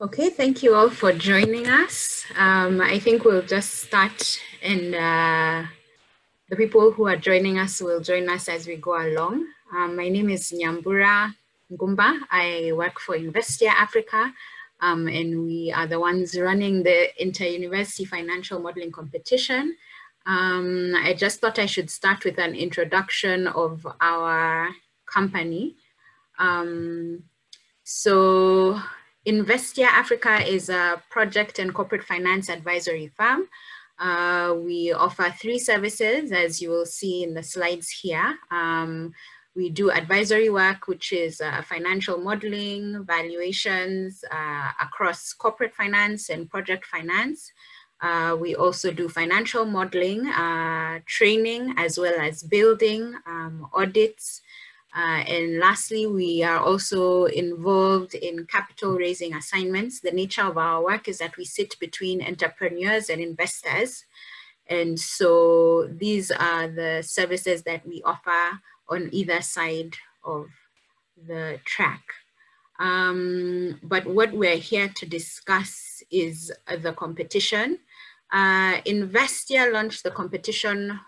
Okay, thank you all for joining us. I think we'll just start, and the people who are joining us will join us as we go along. My name is Nyambura Ngumba. I work for InVhestia Africa, and we are the ones running the Inter-University Financial Modeling Competition. I just thought I should start with an introduction of our company. So InVhestia Africa is a project and corporate finance advisory firm. We offer 3 services, as you will see in the slides here. We do advisory work, which is financial modeling, valuations across corporate finance and project finance. We also do financial modeling, training, as well as building, audits. And lastly, we are also involved in capital raising assignments. The nature of our work is that we sit between entrepreneurs and investors. And so these are the services that we offer on either side of the track. But what we're here to discuss is the competition. InVhestia launched the competition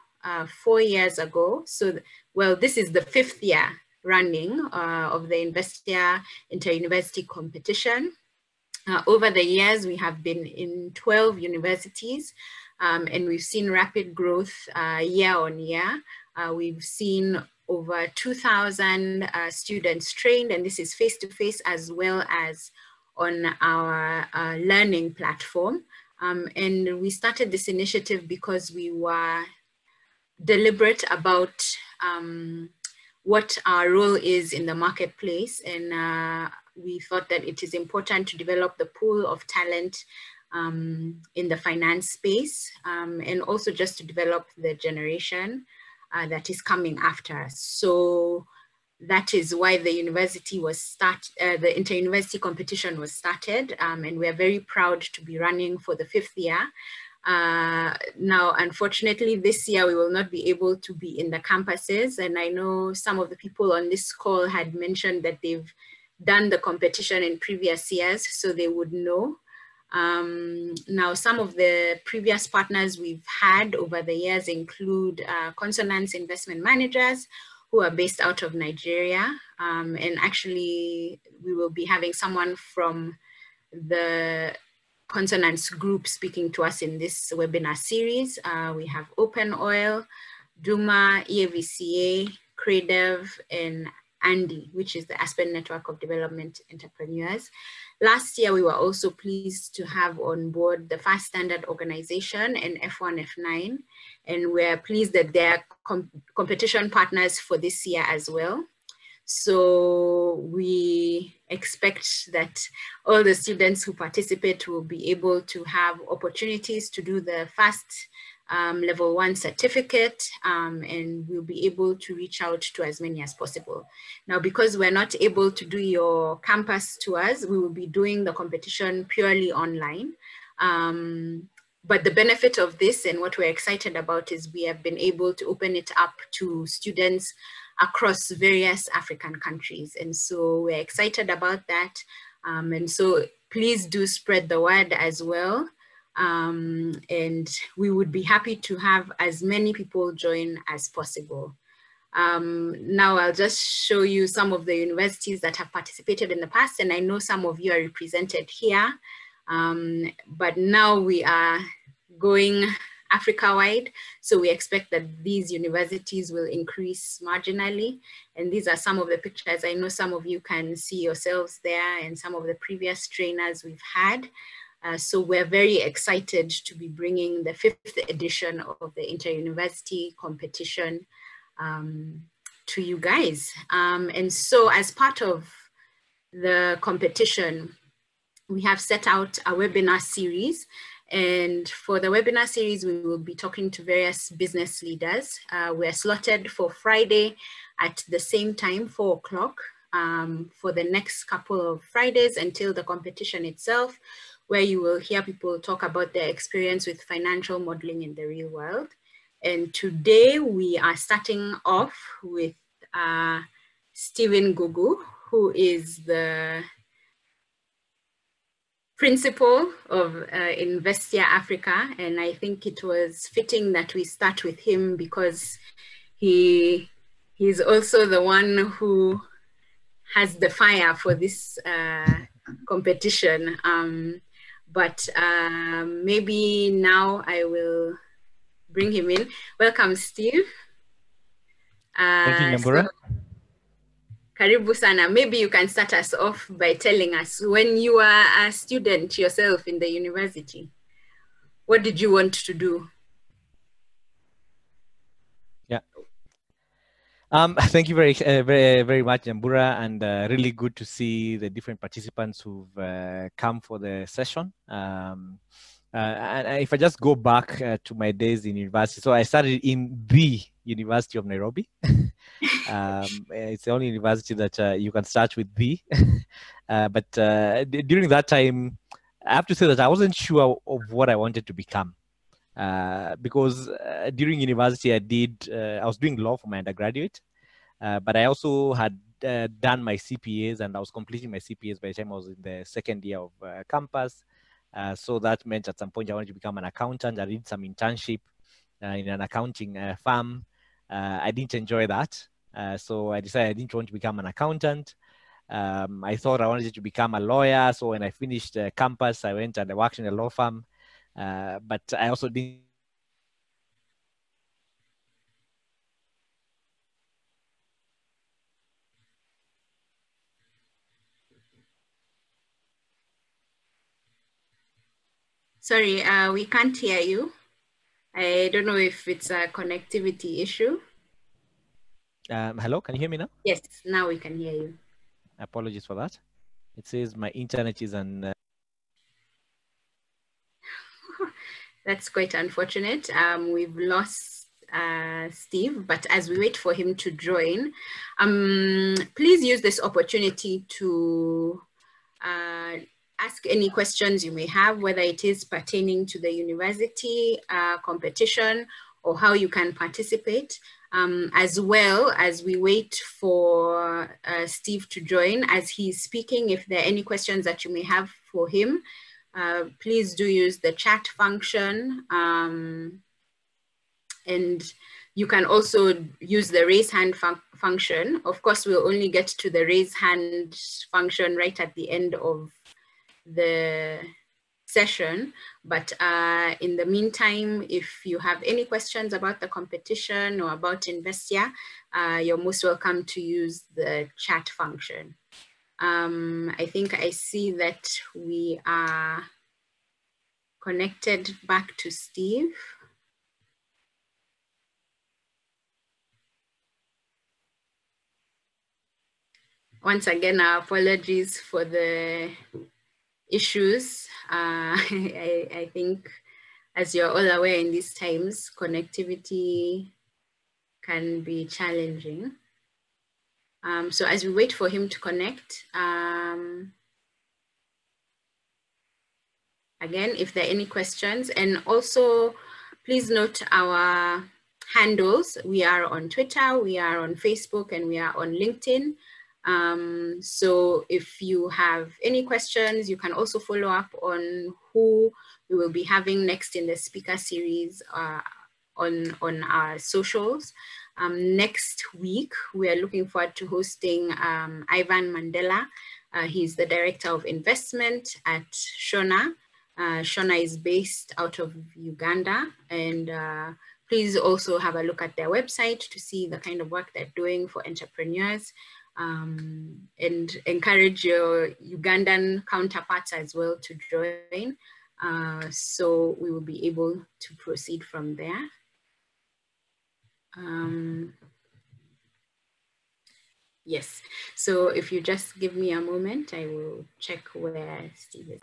4 years ago. So, well, this is the 5th year running of the InVhestia Inter-University competition. Over the years, we have been in 12 universities, and we've seen rapid growth year on year. We've seen over 2,000 students trained, and this is face-to-face as well as on our learning platform. And we started this initiative because we were deliberate about what our role is in the marketplace, and we thought that it is important to develop the pool of talent in the finance space, and also just to develop the generation that is coming after us. So that is why the university was the inter-university competition was started, and we're very proud to be running for the 5th year. Now, unfortunately, this year we will not be able to be in the campuses, and I know some of the people on this call had mentioned that they've done the competition in previous years, so they would know. Now, some of the previous partners we've had over the years include Consonance Investment Managers, who are based out of Nigeria. And actually, we will be having someone from the Consonance Group speaking to us in this webinar series. We have Open Oil, Duma, EAVCA, Credev, and Andy, which is the Aspen Network of Development Entrepreneurs. Last year, we were also pleased to have on board the Fast Standard Organization and F1, F9, and we're pleased that they're competition partners for this year as well. So we expect that all the students who participate will be able to have opportunities to do the Fast Level 1 certificate, and we'll be able to reach out to as many as possible. Now, because we're not able to do your campus tours, we will be doing the competition purely online. But the benefit of this and what we're excited about is we have been able to open it up to students across various African countries. And so we're excited about that. And so please do spread the word as well. And we would be happy to have as many people join as possible. Now I'll just show you some of the universities that have participated in the past, and I know some of you are represented here, but now we are going Africa-wide, so we expect that these universities will increase marginally, and these are some of the pictures. I know some of you can see yourselves there and some of the previous trainers we've had. So we're very excited to be bringing the 5th edition of the Inter-University competition to you guys. And so as part of the competition, we have set out a webinar series. And for the webinar series, we will be talking to various business leaders. We're slotted for Friday at the same time, 4 o'clock, for the next couple of Fridays until the competition itself, where you will hear people talk about their experience with financial modeling in the real world. And today we are starting off with Stephen Gugu, who is the principal of InVhestia Africa, and I think it was fitting that we start with him because he's also the one who has the fire for this competition. But maybe now I will bring him in. Welcome, Steve. Thank you, Nyambura. Karibu sana. Maybe you can start us off by telling us, when you were a student yourself in the university, what did you want to do? Yeah. Thank you very much, Nyambura, and really good to see the different participants who've come for the session. And if I just go back to my days in university, so I started in the University of Nairobi. It's the only university that you can start with the. But during that time, I have to say that I wasn't sure of what I wanted to become. Because during university, I was doing law for my undergraduate, but I also had done my CPAs, and I was completing my CPAs by the time I was in the second year of campus. So that meant at some point I wanted to become an accountant. I did some internship in an accounting firm. I didn't enjoy that. So I decided I didn't want to become an accountant. I thought I wanted to become a lawyer. So when I finished campus, I went and I worked in a law firm. But I also didn't. Sorry, we can't hear you. I don't know if it's a connectivity issue. Hello, can you hear me now? Yes, now we can hear you. Apologies for that. It says my internet is on. That's quite unfortunate. We've lost Steve, but as we wait for him to join, please use this opportunity to ask any questions you may have, whether it is pertaining to the university competition or how you can participate. As well as we wait for Steve to join, as he's speaking, if there are any questions that you may have for him, please do use the chat function. And you can also use the raise hand function. Of course, we'll only get to the raise hand function right at the end of the session. But in the meantime, if you have any questions about the competition or about InVhestia, you're most welcome to use the chat function. I think I see that we are connected back to Steve. Once again, our apologies for the issues. I think, as you're all aware, in these times, connectivity can be challenging. So as we wait for him to connect, again, if there are any questions, and also please note our handles. We are on Twitter, we are on Facebook, and we are on LinkedIn. So if you have any questions, you can also follow up on who we will be having next in the speaker series on our socials. Next week, we are looking forward to hosting Ivan Mandela. He's the Director of Investment at Shona. Shona is based out of Uganda, and please also have a look at their website to see the kind of work they're doing for entrepreneurs, and encourage your Ugandan counterparts as well to join. So we will be able to proceed from there. Yes, so if you just give me a moment, I will check where Steve is.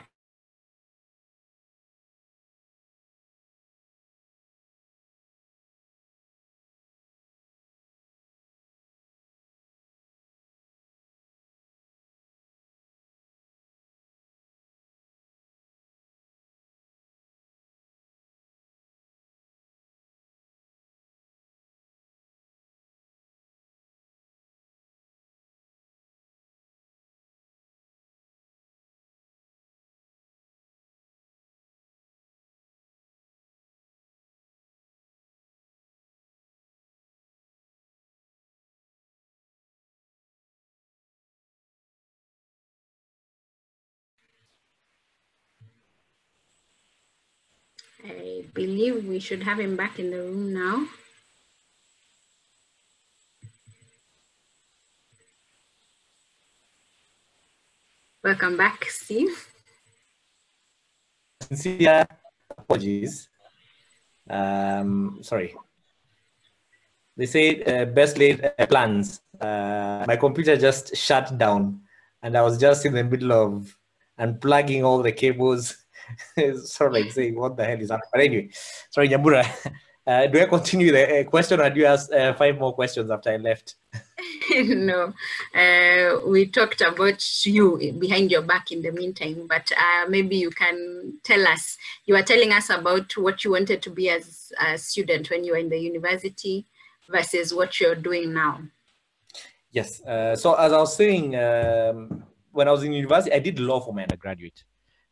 I believe we should have him back in the room now. Welcome back, Steve. Sincere apologies. Sorry. They say best laid plans. My computer just shut down, and I was just in the middle of unplugging all the cables. Sort of like saying, "What the hell is happening?" But anyway, sorry, Nyambura. Do I continue the question, or do you ask 5 more questions after I left? No, we talked about you behind your back in the meantime, but maybe you can tell us. You were telling us about what you wanted to be as a student when you were in the university versus what you're doing now. Yes. So as I was saying, when I was in university, I did law for my undergraduate.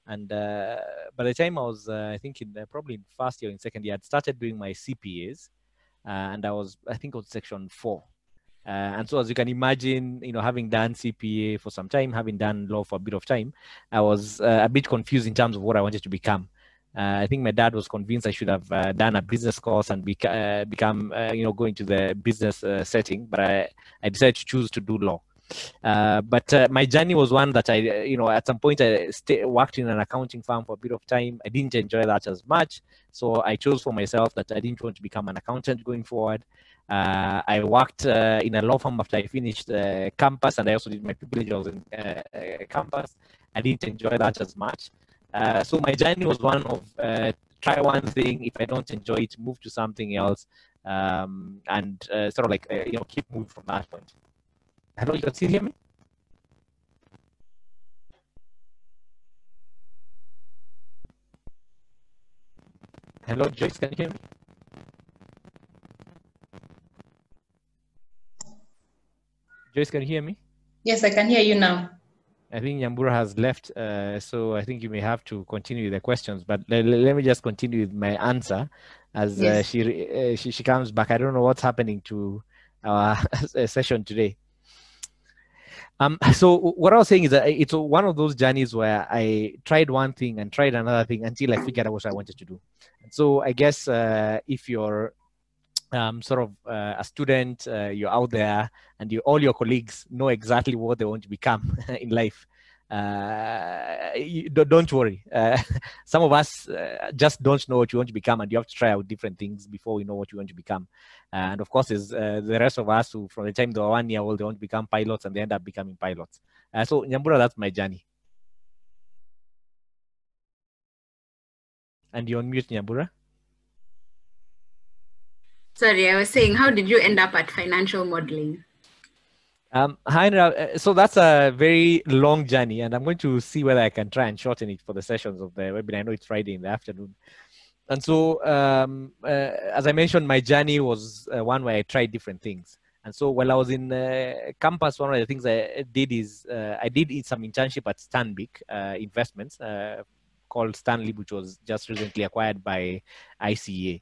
And by the time I was, I think, probably in first year, in second year, I'd started doing my CPAs. And I think it was section 4. And so as you can imagine, having done CPA for some time, having done law for a bit of time, I was a bit confused in terms of what I wanted to become. I think my dad was convinced I should have done a business course and become, go into the business setting, but I decided to choose to do law. But my journey was one that I, at some point I worked in an accounting firm for a bit of time. I didn't enjoy that as much. So I chose for myself that I didn't want to become an accountant going forward. I worked in a law firm after I finished campus, and I also did my privileges in campus. I didn't enjoy that as much. So my journey was one of try one thing. If I don't enjoy it, move to something else, and sort of like keep moving from that point. Hello, you can still hear me? Hello, Joyce, can you hear me? Joyce, can you hear me? Yes, I can hear you now. I think Nyambura has left, so I think you may have to continue the questions. But let me just continue with my answer as Yes. she comes back. I don't know what's happening to our session today. So what I was saying is that it's one of those journeys where I tried one thing and tried another thing until I figured out what I wanted to do. And so I guess if you're sort of a student, you're out there, and all your colleagues know exactly what they want to become in life. Don't worry. Some of us just don't know what you want to become, and you have to try out different things before we know what you want to become. And of course, there's the rest of us who, from the time they were 1 year old, they want to become pilots, and they end up becoming pilots. So Nyambura, that's my journey. And you're on mute, Nyambura. Sorry, I was saying, how did you end up at financial modeling? Hi, so that's a very long journey, and I'm going to see whether I can try and shorten it for the sessions of the webinar. I know it's Friday in the afternoon. And so, as I mentioned, my journey was one where I tried different things. And so while I was in campus, one of the things I did is I did some internship at Stanbic Investments called Stanley, which was just recently acquired by ICA.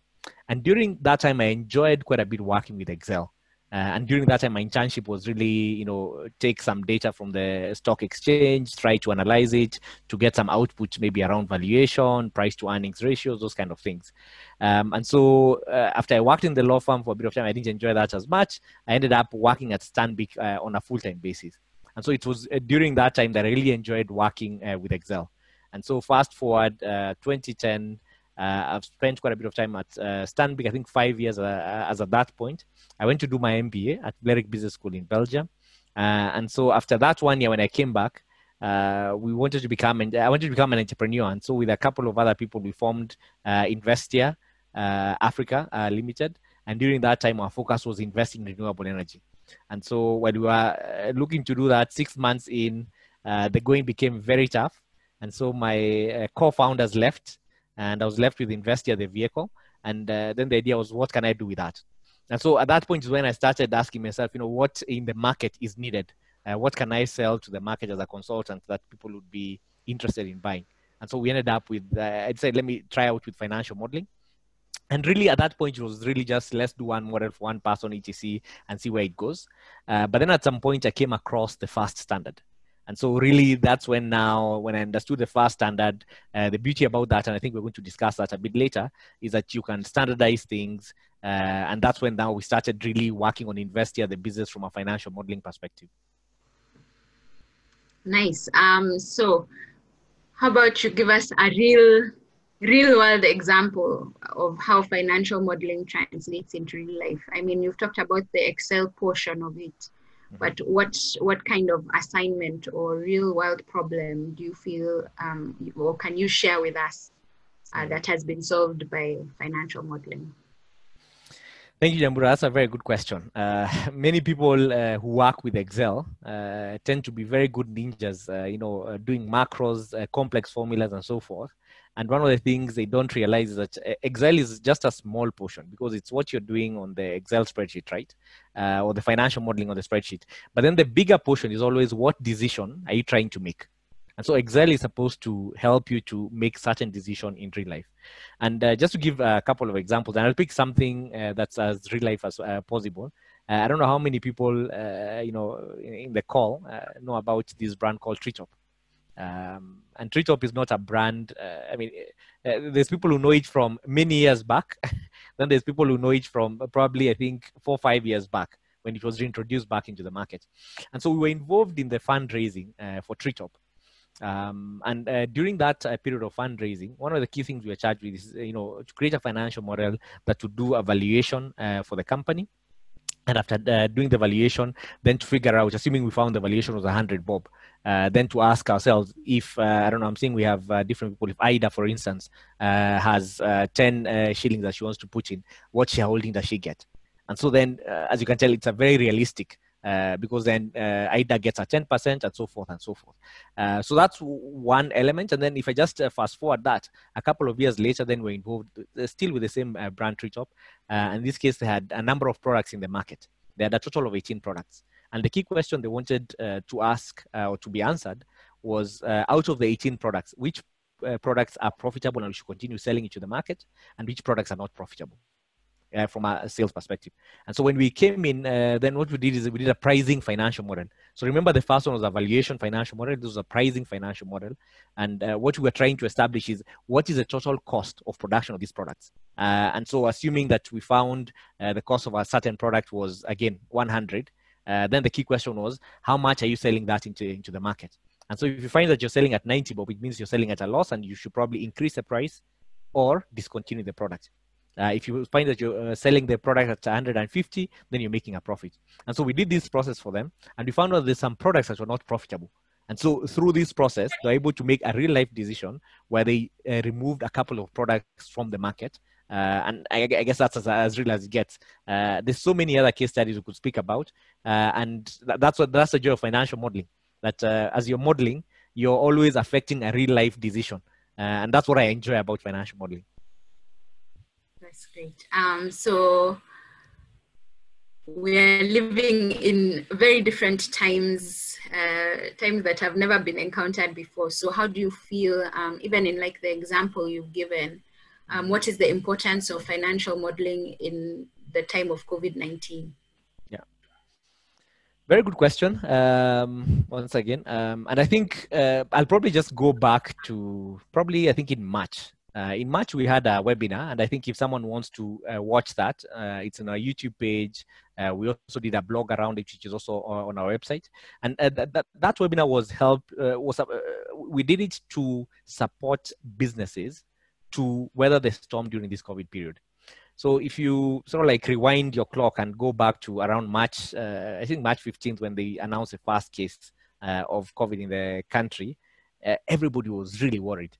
And during that time, I enjoyed quite a bit working with Excel. And during that time, my internship was really, take some data from the stock exchange, try to analyze it, to get some output maybe around valuation, price to earnings ratios, those kind of things. And so after I worked in the law firm for a bit of time, I didn't enjoy that as much. I ended up working at Stanbic on a full-time basis. And so it was during that time that I really enjoyed working with Excel. And so fast forward 2010, I've spent quite a bit of time at Stanbic, I think 5 years as at that point. I went to do my MBA at Vlerick Business School in Belgium. And so after that 1 year, when I came back, I wanted to become an entrepreneur. And so with a couple of other people, we formed InVhestia Africa Limited. And during that time, our focus was investing in renewable energy. And so when we were looking to do that, 6 months in, the going became very tough. And so my co-founders left, and I was left with InVhestia, the vehicle. And then the idea was, what can I do with that? And so at that point is when I started asking myself, what in the market is needed? What can I sell to the market as a consultant that people would be interested in buying? And so we ended up with, I'd say, let me try out with financial modeling. And really at that point, it was really just, let's do one model for one person, etc., and see where it goes. But then at some point, I came across the FAST standard. And so really that's when I understood the FAST standard, the beauty about that, and I think we're going to discuss that a bit later, is that you can standardize things. And that's when now we started really working on InVhestia, the business from a financial modeling perspective. Nice. So how about you give us a real world example of how financial modeling translates into real life? I mean, you've talked about the Excel portion of it, but what kind of assignment or real world problem do you feel, or can you share with us that has been solved by financial modeling? Thank you, Jambura. That's a very good question. Many people who work with Excel tend to be very good ninjas, doing macros, complex formulas, and so forth. And one of the things they don't realize is that Excel is just a small portion, because it's what you're doing on the Excel spreadsheet, right? Or the financial modeling on the spreadsheet. But then the bigger portion is always, what decision are you trying to make? And so Excel is supposed to help you to make certain decision in real life. And just to give a couple of examples, and I'll pick something that's as real life as possible. I don't know how many people, in the call know about this brand called Treetop. And Treetop is not a brand. There's people who know it from many years back. Then there's people who know it from probably, I think, 4 or 5 years back, when it was reintroduced back into the market. And so we were involved in the fundraising for Treetop. During that period of fundraising, one of the key things we were charged with is, to create a financial model that would do a valuation for the company. And after doing the valuation, then to figure out, assuming we found the valuation was 100 bob, then to ask ourselves if, I don't know, I'm saying we have different people. If Ida, for instance, has 10 shillings that she wants to put in, what shareholding does she get? And so then, as you can tell, it's a very realistic, because then Ida gets a 10% and so forth and so forth. So that's one element. And then if I just fast forward that, a couple of years later, then we're involved still with the same brand, Treetop. In this case, they had a number of products in the market. They had a total of 18 products. And the key question they wanted to ask or to be answered was, out of the 18 products, which products are profitable and we should continue selling into the market, and which products are not profitable? From a sales perspective. And so when we came in, then what we did is we did a pricing financial model. So remember, the first one was a valuation financial model. This was a pricing financial model. And what we were trying to establish is, what is the total cost of production of these products? And so assuming that we found the cost of a certain product was, again, 100, then the key question was, how much are you selling that into the market? And so if you find that you're selling at 90 bob, it means you're selling at a loss, and you should probably increase the price or discontinue the product. If you find that you're selling the product at 150, then you're making a profit. And so we did this process for them, and we found out there's some products that were not profitable. And so through this process, they're able to make a real life decision where they removed a couple of products from the market. And I guess that's as real as it gets. There's so many other case studies we could speak about. And that's the joy of financial modeling, that as you're modeling, you're always affecting a real life decision. And that's what I enjoy about financial modeling. That's great. So we're living in very different times, times that have never been encountered before. So how do you feel, even in like the example you've given, what is the importance of financial modeling in the time of COVID-19? Yeah. Very good question. Once again, and I think I'll probably just go back to I think in March. In March, we had a webinar, and I think if someone wants to watch that, it's on our YouTube page. We also did a blog around it, which is also on our website. And that webinar was we did it to support businesses to weather the storm during this COVID period. So if you sort of like rewind your clock and go back to around March, I think March 15th, when they announced the first case of COVID in the country, everybody was really worried,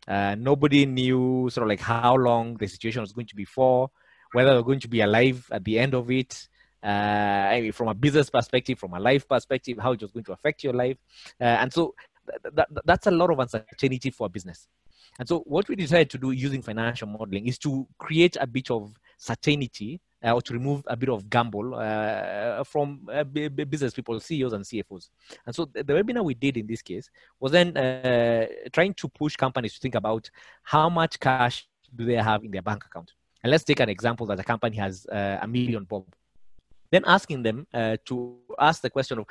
nobody knew sort of like how long the situation was going to be for, whether they're going to be alive at the end of it. I mean, from a business perspective, from a life perspective, how it was going to affect your life. And so that's a lot of uncertainty for a business. And so what we decided to do using financial modeling is to create a bit of certainty or to remove a bit of gamble from business people, CEOs and CFOs. And so the webinar we did in this case was then trying to push companies to think about how much cash do they have in their bank account. And let's take an example that a company has $1 million bob. Then asking them to ask the question of,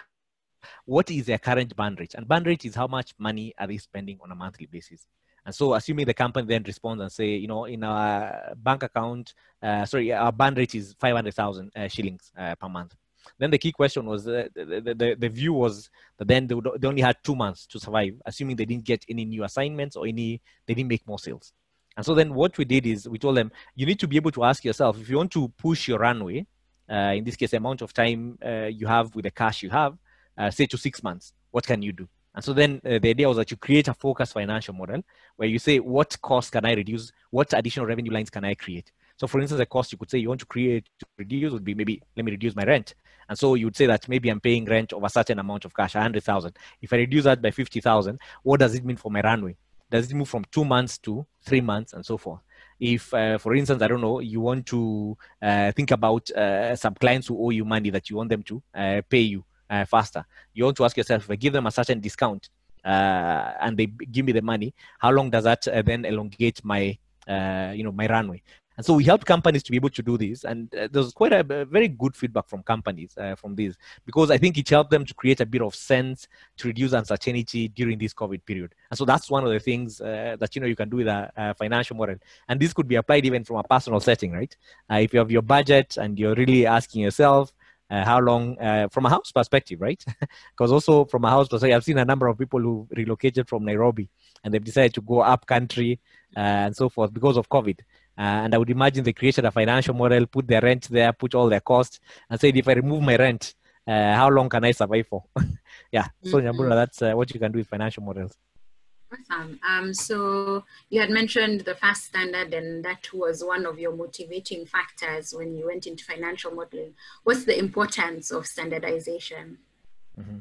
what is their current burn rate? And burn rate is how much money are they spending on a monthly basis. And so assuming the company then responds and say, you know, in our bank account, our burn rate is 500,000 shillings per month. Then the key question was, the view was that then they only had 2 months to survive, assuming they didn't get any new assignments or they didn't make more sales. And so then what we did is we told them, you need to be able to ask yourself, if you want to push your runway, in this case, the amount of time you have with the cash you have, say to 6 months, what can you do? And so then the idea was that you create a focused financial model where you say, what cost can I reduce? What additional revenue lines can I create? So for instance, the cost you could say you want to reduce would be maybe, let me reduce my rent. And so you would say that maybe I'm paying rent of a certain amount of cash, 100,000. If I reduce that by 50,000, what does it mean for my runway? Does it move from 2 months to 3 months and so forth? If, for instance, I don't know, you want to think about some clients who owe you money that you want them to pay you faster. You want to ask yourself, if I give them a certain discount and they give me the money, how long does that then elongate my, my runway? And so we helped companies to be able to do this. And there's quite a very good feedback from companies from this, because I think it helped them to create a bit of sense to reduce uncertainty during this COVID period. And so that's one of the things that, you can do with a financial model. And this could be applied even from a personal setting, right? If you have your budget and you're really asking yourself, how long, from a house perspective, right? Because also from a house perspective, I've seen a number of people who relocated from Nairobi and they've decided to go up country and so forth because of COVID. And I would imagine they created a financial model, put their rent there, put all their costs, and said, if I remove my rent, how long can I survive for? Yeah. So Nyambura, that's what you can do with financial models. Awesome. So you had mentioned the FAST standard, and that was one of your motivating factors when you went into financial modeling. What's the importance of standardization? Mm-hmm.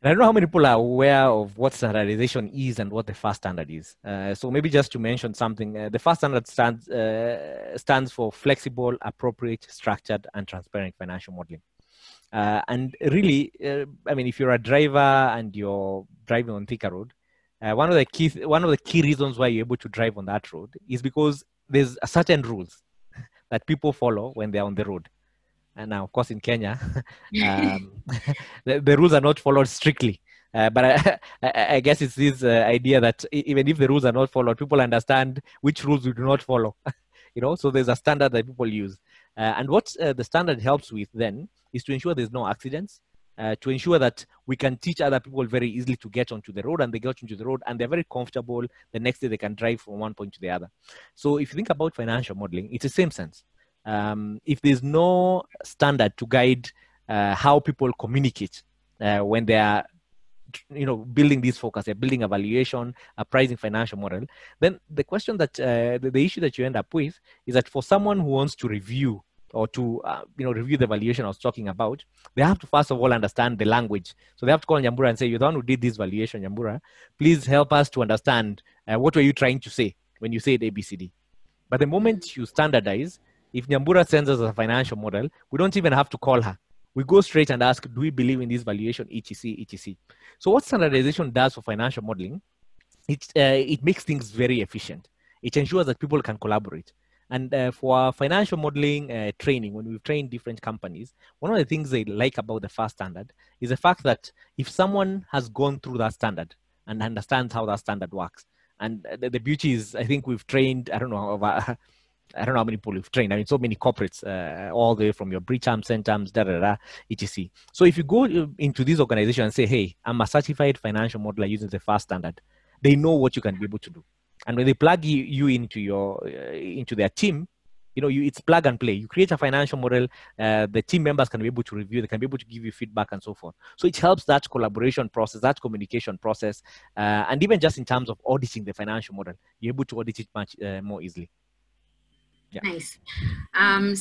And I don't know how many people are aware of what standardization is and what the FAST standard is. So maybe just to mention something, the FAST standard stands for flexible, appropriate, structured, and transparent financial modeling. And really, if you're a driver and you're driving on Thika Road, one of the key reasons why you're able to drive on that road is because there's a certain rules that people follow when they're on the road. And now, of course, in Kenya, the rules are not followed strictly. But I guess it's this idea that even if the rules are not followed, people understand which rules we do not follow. So there's a standard that people use. And what the standard helps with then is to ensure there's no accidents, to ensure that we can teach other people very easily to get onto the road, and they get onto the road and they're very comfortable. The next day they can drive from one point to the other. So if you think about financial modeling, it's the same sense. If there's no standard to guide how people communicate when they are building this focus, they're building a valuation, a pricing financial model, then the question that the issue that you end up with is that for someone who wants to review or to review the valuation I was talking about, they have to first of all understand the language. So they have to call Nyambura and say, you're the one who did this valuation, Nyambura, please help us to understand what were you trying to say when you said ABCD. But the moment you standardize, if Nyambura sends us a financial model, we don't even have to call her. We go straight and ask, do we believe in this valuation, etc., etc. So what standardization does for financial modeling, it makes things very efficient. It ensures that people can collaborate. And for our financial modeling training, when we've trained different companies, one of the things they like about the FAST standard is the fact that if someone has gone through that standard and understands how that standard works, and the beauty is, I think we've trained, I don't know how many people we've trained. So many corporates, all the way from your BRICAM, CENTAMs, etc. So if you go into this organization and say, hey, I'm a certified financial modeler using the FAST standard, they know what you can be able to do. And when they plug you into their team, it's plug and play. You create a financial model, the team members can be able to review, they can be able to give you feedback and so forth. So it helps that collaboration process, that communication process, and even just in terms of auditing the financial model, you're able to audit it much more easily. Yeah. Nice.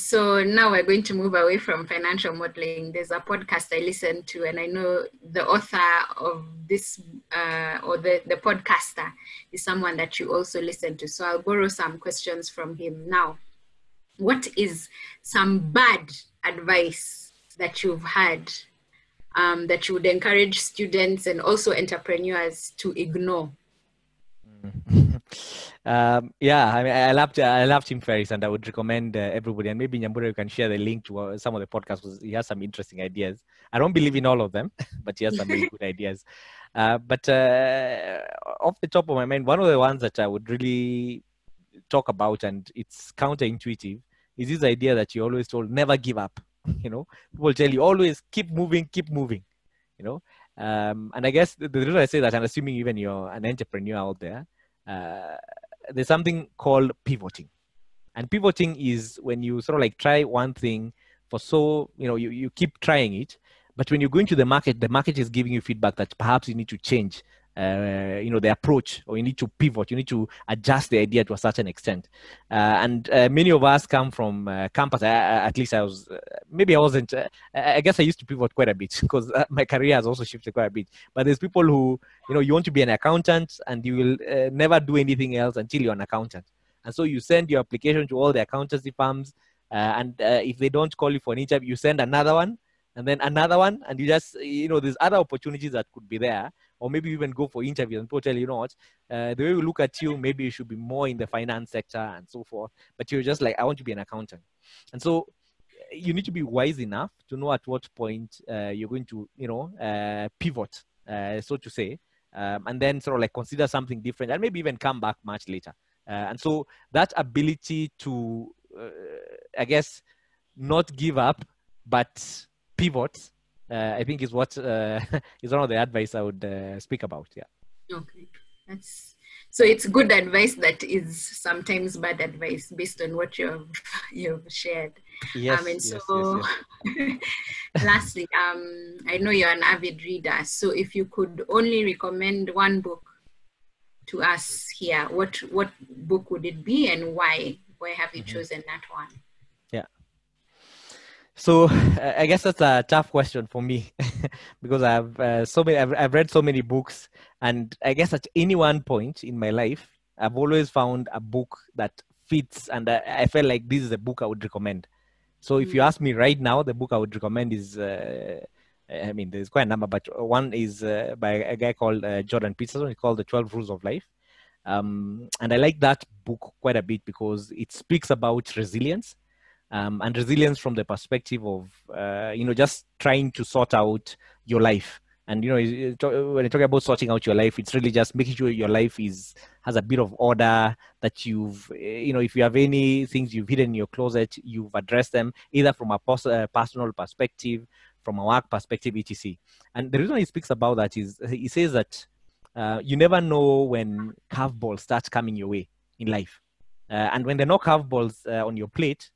So now we're going to move away from financial modeling. There's a podcast I listen to, and I know the author of this or the podcaster is someone that you also listen to. So I'll borrow some questions from him now. What is some bad advice that you've had that you would encourage students and also entrepreneurs to ignore? Yeah, I mean, I love Tim Ferriss, and I would recommend everybody, and maybe Nyambura, you can share the link to some of the podcasts, because he has some interesting ideas. I don't believe in all of them, but he has some really good ideas. But off the top of my mind, one of the ones that I would really talk about, and it's counterintuitive, is this idea that you're always told never give up. People tell you always keep moving, you know. And I guess the reason I say that, I'm assuming even you're an entrepreneur out there, uh, there's something called pivoting. And pivoting is when you sort of like try one thing for you keep trying it, but when you go into the market is giving you feedback that perhaps you need to change the approach, or you need to pivot, you need to adjust the idea to a certain extent. And many of us come from campus. At least I was, maybe I wasn't, I guess I used to pivot quite a bit, because my career has also shifted quite a bit. But there's people who, you want to be an accountant, and you will never do anything else until you're an accountant. And so you send your application to all the accountancy firms, and if they don't call you for an interview, you send another one, and then another one, and you just, there's other opportunities that could be there. Or maybe you even go for interviews, and people tell you, what, the way we look at you, maybe you should be more in the finance sector and so forth. But you're just like, I want to be an accountant. And so you need to be wise enough to know at what point you're going to, pivot, so to say, and then sort of like consider something different, and maybe even come back much later. And so that ability to, I guess, not give up, but pivot, I think is what is one of the advice I would speak about. Yeah. Okay, so it's good advice that is sometimes bad advice based on what you've shared. Yes. And yes, so yes. lastly, I know you're an avid reader, so if you could only recommend one book to us here, what book would it be, and why have you chosen that one? Yeah. So I guess that's a tough question for me because I've read so many books, and I guess at any one point in my life, I've always found a book that fits, and I felt like this is a book I would recommend. So if you ask me right now, the book I would recommend is, I mean, there's quite a number, but one is by a guy called Jordan Peterson. It's called The 12 Rules of Life. And I like that book quite a bit because it speaks about resilience. And resilience from the perspective of, just trying to sort out your life. And, when you talk about sorting out your life, it's really just making sure your life has a bit of order, that you've, if you have any things you've hidden in your closet, you've addressed them either from a personal perspective, from a work perspective, etc. And the reason he speaks about that is he says that you never know when curveballs start coming your way in life. And when there are no curveballs on your plate,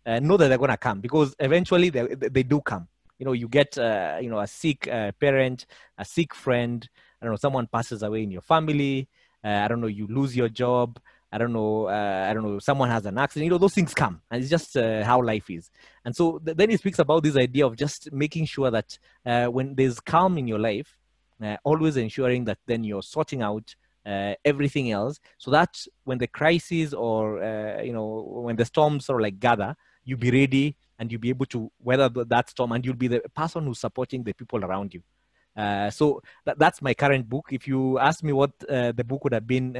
know that they're going to come, because eventually they do come. You get, a sick parent, a sick friend, I don't know, someone passes away in your family, I don't know, you lose your job, I don't know, someone has an accident, those things come, and it's just how life is. And so then he speaks about this idea of just making sure that when there's calm in your life, always ensuring that then you're sorting out everything else, so that when the crisis or, when the storms sort of like gather, you'll be ready and you'll be able to weather that storm, and you'll be the person who's supporting the people around you. So that's my current book. If you ask me what the book would have been,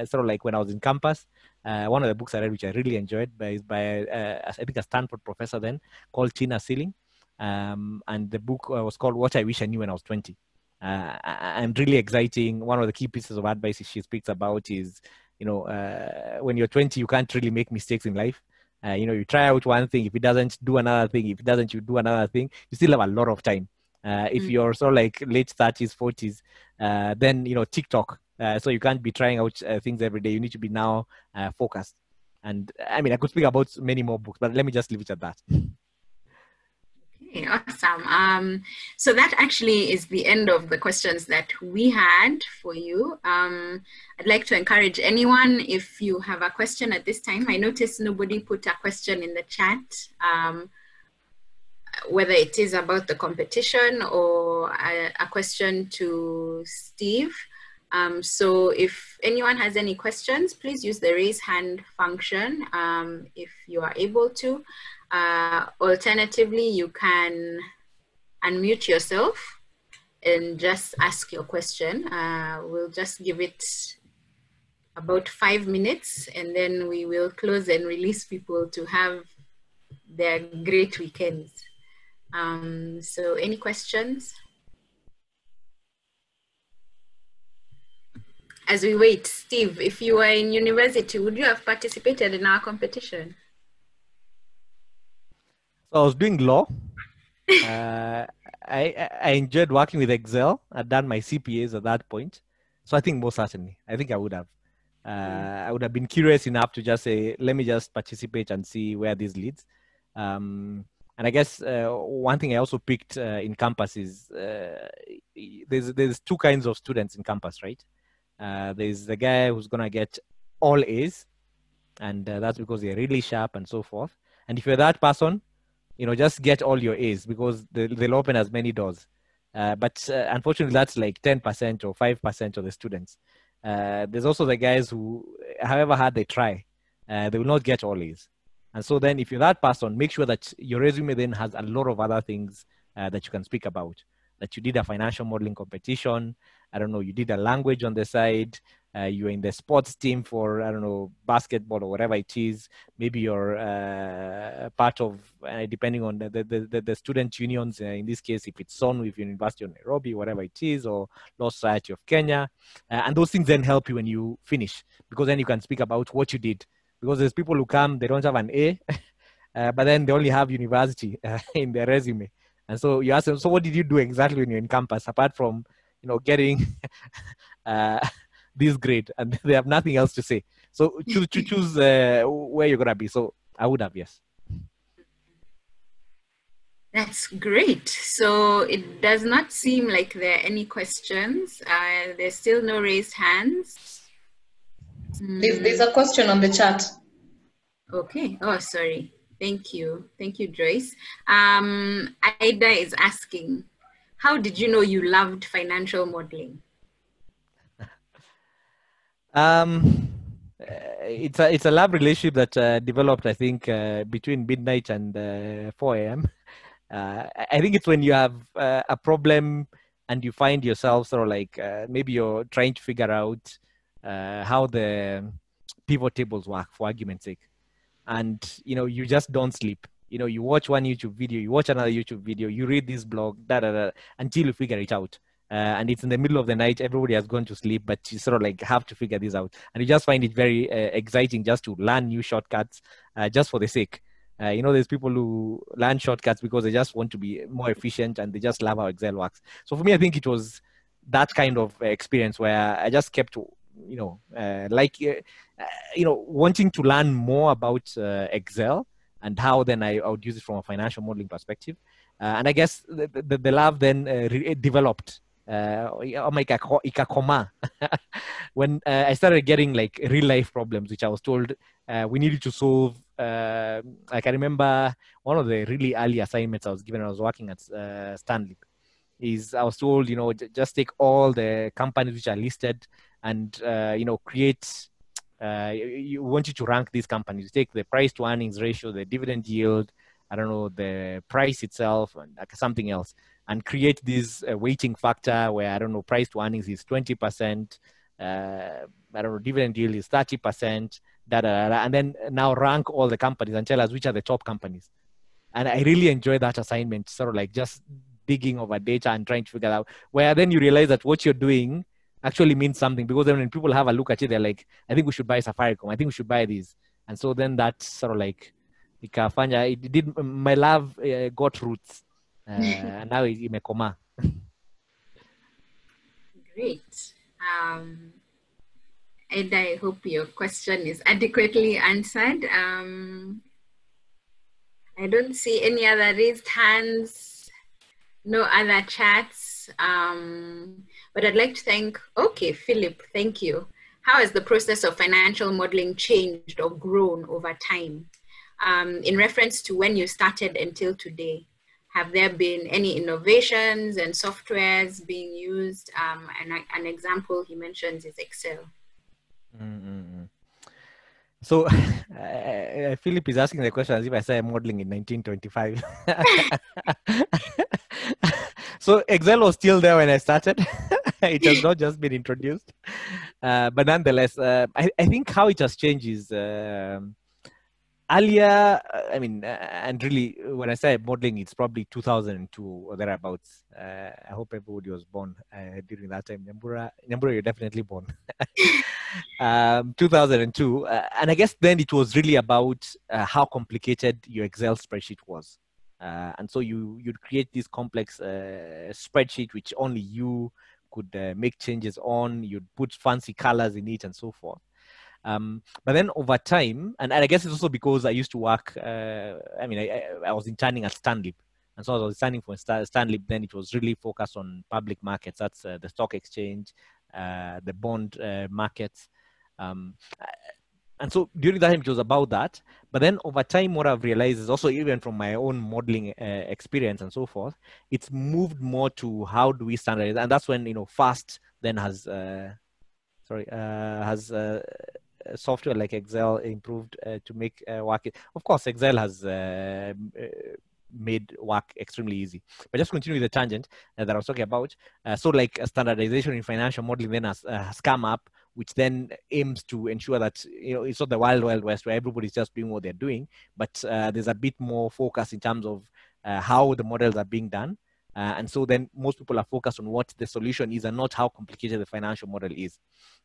sort of like when I was in campus, one of the books I read, which I really enjoyed, is by I think a Stanford professor then, called Tina Sealing. And the book was called What I Wish I Knew When I Was 20. And really exciting. One of the key pieces of advice she speaks about is, when you're 20, you can't really make mistakes in life. You try out one thing. If it doesn't, do another thing. If it doesn't, you do another thing. You still have a lot of time. If you're sort of like late 30s, 40s, then, TikTok. So you can't be trying out things every day. You need to be now focused. And I mean, I could speak about many more books, but let me just leave it at that. Okay, awesome. So that actually is the end of the questions that we had for you. I'd like to encourage anyone, if you have a question at this time. I noticed nobody put a question in the chat, whether it is about the competition or a question to Steve. So if anyone has any questions, please use the raise hand function if you are able to. Alternatively, you can unmute yourself and just ask your question. We'll just give it about 5 minutes, and then we will close and release people to have their great weekends. So any questions? As we wait, Steve, if you were in university, would you have participated in our competition? So I was doing law. I enjoyed working with Excel. I'd done my CPAs at that point. So I think most certainly, I think I would have. I would have been curious enough to just say, let me just participate and see where this leads. And I guess one thing I also picked in campus is there's two kinds of students in campus, right? There's the guy who's gonna get all A's, and that's because they're really sharp and so forth. And if you're that person, just get all your A's because they'll open as many doors. But unfortunately, that's like 10% or 5% of the students. There's also the guys who, however hard they try, they will not get all A's. And so then if you're that person, make sure that your resume then has a lot of other things that you can speak about. That you did a financial modeling competition. I don't know, you did a language on the side. You're in the sports team for, I don't know, basketball or whatever it is. Maybe you're part of, depending on the student unions, in this case, if it's SONU, if you're University of Nairobi, whatever it is, or Law Society of Kenya. And those things then help you when you finish, because then you can speak about what you did. Because there's people who come, they don't have an A, but then they only have university in their resume. And so you ask them, so what did you do exactly when you're in campus, apart from, getting this grade? And they have nothing else to say. So choose where you're going to be. So I would have, yes. That's great. So it does not seem like there are any questions. There's still no raised hands. There's a question on the chat. Okay. Oh, sorry. Thank you. Thank you, Joyce. Aida is asking, how did you know you loved financial modeling? It's a love relationship that developed, I think, between midnight and 4 a.m. I think it's when you have a problem and you find yourself sort of like maybe you're trying to figure out how the pivot tables work, for argument's sake, and you just don't sleep. You watch one YouTube video, you watch another YouTube video, you read this blog, until you figure it out. And it's in the middle of the night, everybody has gone to sleep, but you sort of like have to figure this out. And you just find it very exciting just to learn new shortcuts just for the sake. There's people who learn shortcuts because they just want to be more efficient and they just love how Excel works. So for me, I think it was that kind of experience where I just kept, wanting to learn more about Excel and how then I would use it from a financial modeling perspective. And I guess the love then developed. When I started getting like real life problems, which I was told we needed to solve. Like I remember one of the really early assignments I was given when I was working at Stanley is I was told, just take all the companies which are listed and, create, you want you to rank these companies. You take the price to earnings ratio, the dividend yield, I don't know, the price itself and like something else, and create this weighting factor where, I don't know, price to earnings is 20%, I don't know, dividend yield is 30%, and then now rank all the companies and tell us which are the top companies. And I really enjoyed that assignment, sort of like just digging over data and trying to figure out where then you realize that what you're doing actually means something, because then when people have a look at it, they're like, I think we should buy Safaricom. I think we should buy these. And so then that's sort of like, my love got roots. And now it imekoma. Great. And I hope your question is adequately answered. I don't see any other raised hands, no other chats. But I'd like to thank, Philip, thank you. How has the process of financial modeling changed or grown over time? In reference to when you started until today, have there been any innovations and softwares being used? An example he mentions is Excel. So Philip is asking the question as if I started modeling in 1925. So Excel was still there when I started. It has not just been introduced. But nonetheless, I think how it has changed is earlier, I mean, and really, when I say modeling, it's probably 2002 or thereabouts. I hope everybody was born during that time. Nyambura, you're definitely born. 2002. And I guess then it was really about how complicated your Excel spreadsheet was. And so you'd create this complex spreadsheet, which only you could make changes on. You'd put fancy colors in it and so forth. But then over time, and I guess it's also because I used to work, I mean, I was interning at Stanley. And so I was interning for Stanley, then it was really focused on public markets. That's the stock exchange, the bond markets. And so during that time, it was about that. But then over time, what I've realized is also even from my own modeling experience and so forth, it's moved more to how do we standardize. And that's when, FAST then has, software like Excel improved to make work. Of course, Excel has made work extremely easy. But just continue with the tangent that I was talking about. So like standardization in financial modeling then has come up, which then aims to ensure that it's not the wild, wild west where everybody's just doing what they're doing, but there's a bit more focus in terms of how the models are being done. And so then most people are focused on what the solution is and not how complicated the financial model is.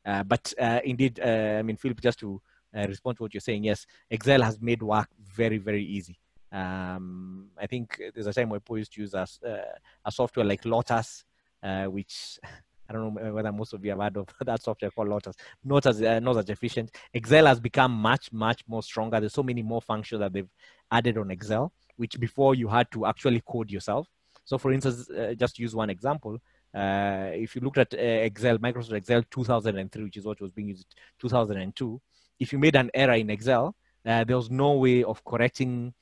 But indeed, I mean, Philip, just to respond to what you're saying, yes, Excel has made work very, very easy. I think there's a time where people used to use a software like Lotus, which I don't know whether most of you have heard of that software called Lotus. Not as efficient. Excel has become much, much more stronger. There's so many more functions that they've added on Excel, which before you had to actually code yourself. So for instance, just use one example. If you looked at Excel, Microsoft Excel 2003, which is what was being used 2002, if you made an error in Excel, there was no way of correcting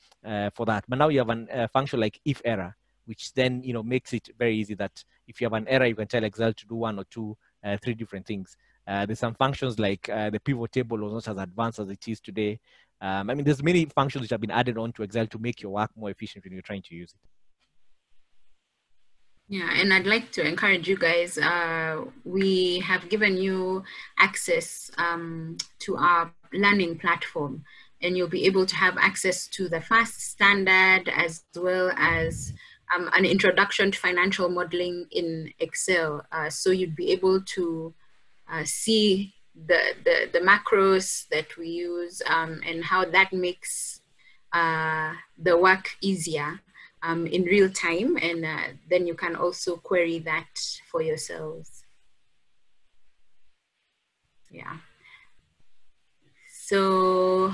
for that. But now you have a function like if error, which then makes it very easy that if you have an error, you can tell Excel to do one or two, three different things. There's some functions like the pivot table was not as advanced as it is today. I mean, there's many functions which have been added on to Excel to make your work more efficient when you're trying to use it. Yeah, and I'd like to encourage you guys. We have given you access to our learning platform, and you'll be able to have access to the FAST standard as well as an introduction to financial modeling in Excel. So you'd be able to see the macros that we use and how that makes the work easier. In real time, and then you can also query that for yourselves. Yeah. So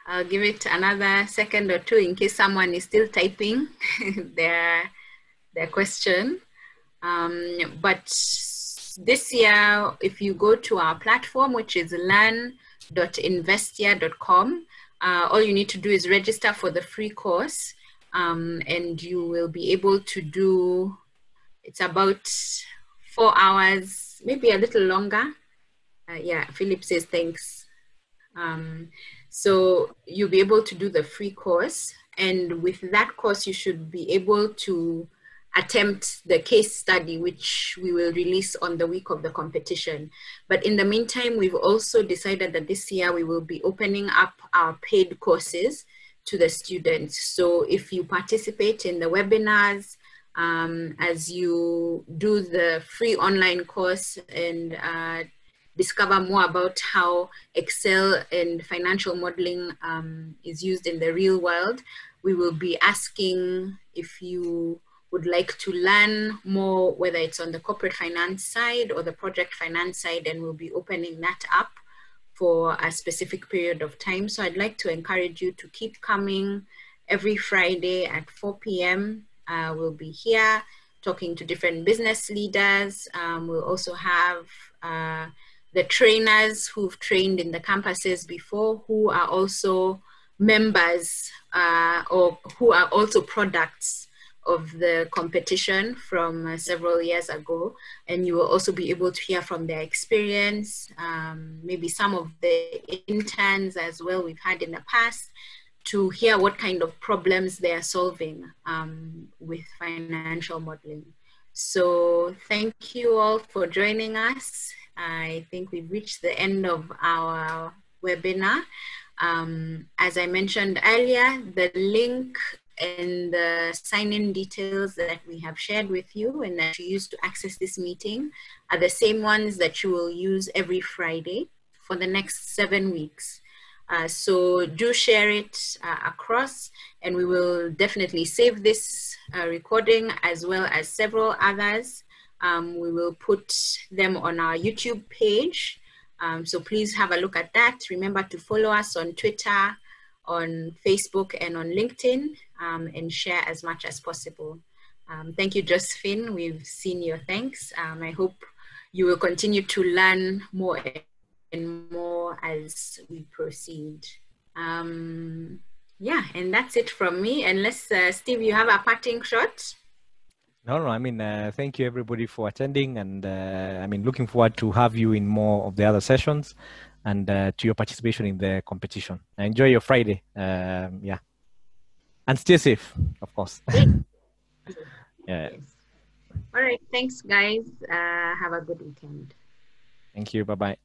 I'll give it another second or two in case someone is still typing their question. But this year, if you go to our platform, which is learn.investia.com, all you need to do is register for the free course. And you will be able to do, it's about 4 hours, maybe a little longer. Yeah, Philip says thanks. So you'll be able to do the free course. And with that course, you should be able to attempt the case study, which we will release on the week of the competition. But in the meantime, we've also decided that this year we will be opening up our paid courses to the students. So if you participate in the webinars, as you do the free online course and discover more about how Excel and financial modeling is used in the real world, we will be asking if you would like to learn more, whether it's on the corporate finance side or the project finance side, and we'll be opening that up for a specific period of time. So I'd like to encourage you to keep coming every Friday at 4 p.m. We'll be here talking to different business leaders. We'll also have the trainers who've trained in the campuses before, who are also members or who are also products of the competition from several years ago, and you will also be able to hear from their experience, maybe some of the interns as well we've had in the past, to hear what kind of problems they are solving with financial modeling. So thank you all for joining us. I think we've reached the end of our webinar. As I mentioned earlier, the link and the sign-in details that we have shared with you and that you use to access this meeting are the same ones that you will use every Friday for the next 7 weeks. So do share it across, and we will definitely save this recording as well as several others. We will put them on our YouTube page. So please have a look at that. Remember to follow us on Twitter, on Facebook, and on LinkedIn, and share as much as possible. Thank you, Josephine. We've seen your thanks. I hope you will continue to learn more and more as we proceed. Yeah, and that's it from me. Unless, Steve, you have a parting shot? No, I mean, thank you everybody for attending, and I mean, looking forward to have you in more of the other sessions and to your participation in the competition. Enjoy your Friday. Yeah. And stay safe, of course. Great. Yeah. All right. Thanks, guys. Have a good weekend. Thank you. Bye-bye.